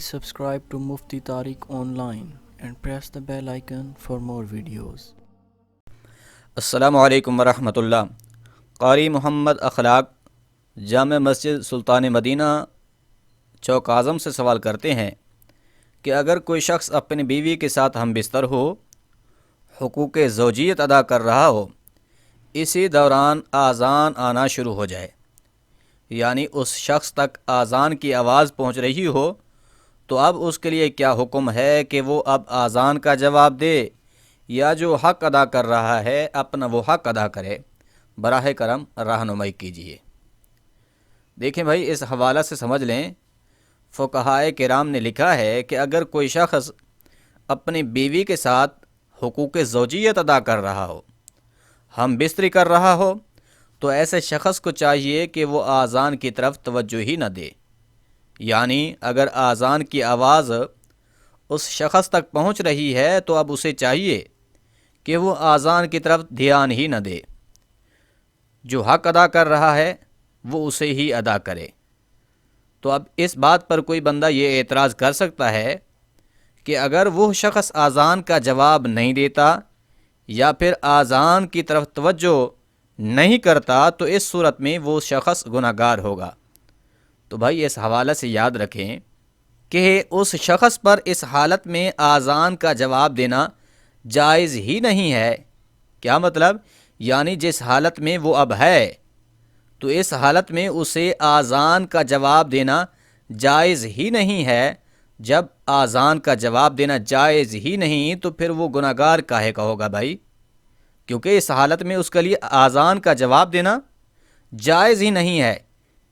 Subscribe to Mufti Tariq Online and press the bell icon for more videos. السلام علیکم ورحمۃ اللہ۔ قاری محمد اخلاق جامع مسجد سلطان مدینہ چوک اعظم سے سوال کرتے ہیں کہ اگر کوئی شخص اپنی بیوی کے ساتھ ہم بستر ہو، حقوق زوجیت ادا کر رہا ہو، اسی دوران آذان آنا شروع ہو جائے، یعنی اس شخص تک آذان کی آواز پہنچ رہی ہو، تو اب اس کے لیے کیا حکم ہے کہ وہ اب آذان کا جواب دے یا جو حق ادا کر رہا ہے اپنا وہ حق ادا کرے؟ براہ کرم رہنمائی کیجیے۔ دیکھیں بھائی، اس حوالہ سے سمجھ لیں، فقہائے کرام نے لکھا ہے کہ اگر کوئی شخص اپنی بیوی کے ساتھ حقوق زوجیت ادا کر رہا ہو، ہم بستری کر رہا ہو، تو ایسے شخص کو چاہیے کہ وہ آذان کی طرف توجہ ہی نہ دے، یعنی اگر آذان کی آواز اس شخص تک پہنچ رہی ہے تو اب اسے چاہیے کہ وہ آذان کی طرف دھیان ہی نہ دے، جو حق ادا کر رہا ہے وہ اسے ہی ادا کرے۔ تو اب اس بات پر کوئی بندہ یہ اعتراض کر سکتا ہے کہ اگر وہ شخص آذان کا جواب نہیں دیتا یا پھر آذان کی طرف توجہ نہیں کرتا تو اس صورت میں وہ شخص گناہ گار ہوگا۔ تو بھائی اس حوالہ سے یاد رکھیں کہ اس شخص پر اس حالت میں آذان کا جواب دینا جائز ہی نہیں ہے۔ کیا مطلب؟ یعنی جس حالت میں وہ اب ہے تو اس حالت میں اسے آذان کا جواب دینا جائز ہی نہیں ہے۔ جب آذان کا جواب دینا جائز ہی نہیں تو پھر وہ گناہ گار کاہے کا ہوگا بھائی؟ کیونکہ اس حالت میں اس کے لیے آذان کا جواب دینا جائز ہی نہیں ہے،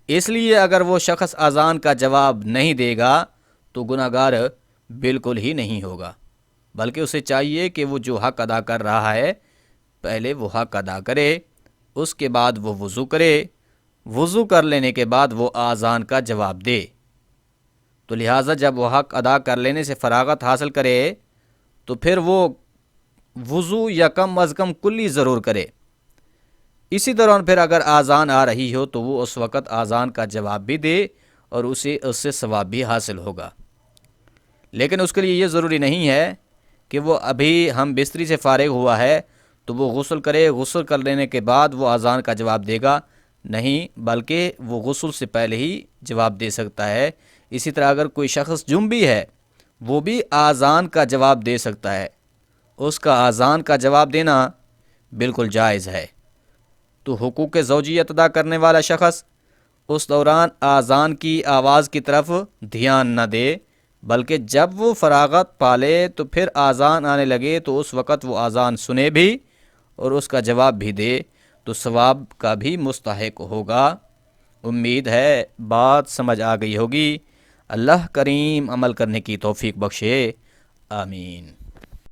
اس لیے اگر وہ شخص آذان کا جواب نہیں دے گا تو گناہ گار بالکل ہی نہیں ہوگا، بلکہ اسے چاہیے کہ وہ جو حق ادا کر رہا ہے پہلے وہ حق ادا کرے، اس کے بعد وہ وضو کرے، وضو کر لینے کے بعد وہ آذان کا جواب دے۔ تو لہٰذا جب وہ حق ادا کر لینے سے فراغت حاصل کرے تو پھر وہ وضو یا کم از کم کلی ضرور کرے۔ اسی دوران پھر اگر آذان آ رہی ہو تو وہ اس وقت آذان کا جواب بھی دے اور اسے اس سے ثواب بھی حاصل ہوگا، لیکن اس کے لیے یہ ضروری نہیں ہے کہ وہ ابھی ہم بستری سے فارغ ہوا ہے تو وہ غسل کرے، غسل کر لینے کے بعد وہ آذان کا جواب دے گا، نہیں، بلکہ وہ غسل سے پہلے ہی جواب دے سکتا ہے۔ اسی طرح اگر کوئی شخص جنبی ہے وہ بھی آذان کا جواب دے سکتا ہے، اس کا آذان کا جواب دینا بالکل جائز ہے۔ تو حقوق زوجیت ادا کرنے والا شخص اس دوران آذان کی آواز کی طرف دھیان نہ دے، بلکہ جب وہ فراغت پالے تو پھر آذان آنے لگے تو اس وقت وہ آذان سنے بھی اور اس کا جواب بھی دے تو ثواب کا بھی مستحق ہوگا۔ امید ہے بات سمجھ آ گئی ہوگی۔ اللہ کریم عمل کرنے کی توفیق بخشے، آمین۔